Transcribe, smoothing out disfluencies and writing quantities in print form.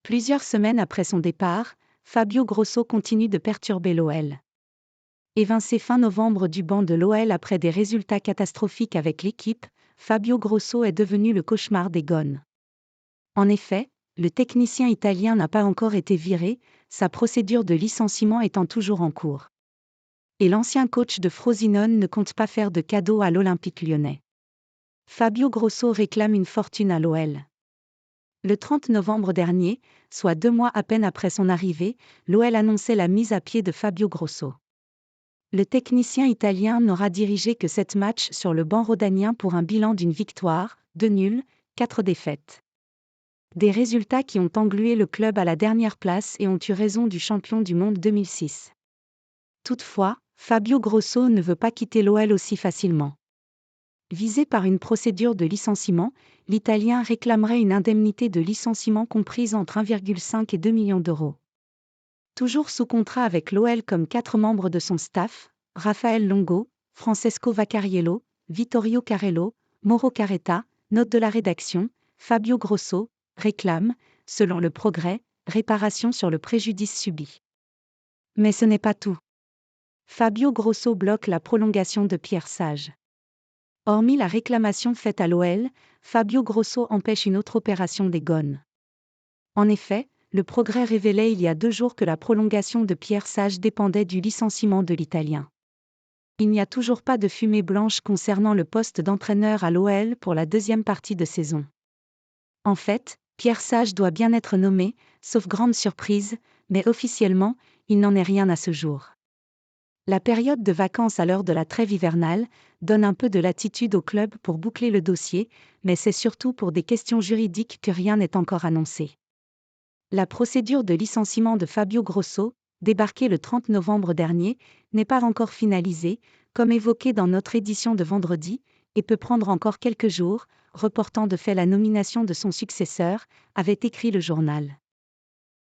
Plusieurs semaines après son départ, Fabio Grosso continue de perturber l'OL. Évincé fin novembre du banc de l'OL après des résultats catastrophiques avec l'équipe, Fabio Grosso est devenu le cauchemar des Gones. En effet, le technicien italien n'a pas encore été viré, sa procédure de licenciement étant toujours en cours. Et l'ancien coach de Frosinone ne compte pas faire de cadeau à l'Olympique lyonnais. Fabio Grosso réclame une fortune à l'OL. Le 30 novembre dernier, soit 2 mois à peine après son arrivée, l'OL annonçait la mise à pied de Fabio Grosso. Le technicien italien n'aura dirigé que 7 matchs sur le banc rhodanien pour un bilan d'une victoire, 2 nuls, 4 défaites. Des résultats qui ont englué le club à la dernière place et ont eu raison du champion du monde 2006. Toutefois, Fabio Grosso ne veut pas quitter l'OL aussi facilement. Visé par une procédure de licenciement, l'Italien réclamerait une indemnité de licenciement comprise entre 1,5 et 2 millions d'euros. Toujours sous contrat avec l'OL comme 4 membres de son staff, Raphaël Longo, Francesco Vaccariello, Vittorio Carello, Mauro Carretta, note de la rédaction, Fabio Grosso, réclame, selon le Progrès, réparation sur le préjudice subi. Mais ce n'est pas tout. Fabio Grosso bloque la prolongation de Pierre Sage. Hormis la réclamation faite à l'OL, Fabio Grosso empêche une autre opération des Gones. En effet, le Progrès révélait il y a 2 jours que la prolongation de Pierre Sage dépendait du licenciement de l'Italien. Il n'y a toujours pas de fumée blanche concernant le poste d'entraîneur à l'OL pour la deuxième partie de saison. En fait, Pierre Sage doit bien être nommé, sauf grande surprise, mais officiellement, il n'en est rien à ce jour. La période de vacances à l'heure de la trêve hivernale donne un peu de latitude au club pour boucler le dossier, mais c'est surtout pour des questions juridiques que rien n'est encore annoncé. La procédure de licenciement de Fabio Grosso, débarquée le 30 novembre dernier, n'est pas encore finalisée, comme évoqué dans notre édition de vendredi, et peut prendre encore quelques jours, reportant de fait la nomination de son successeur, avait écrit le journal.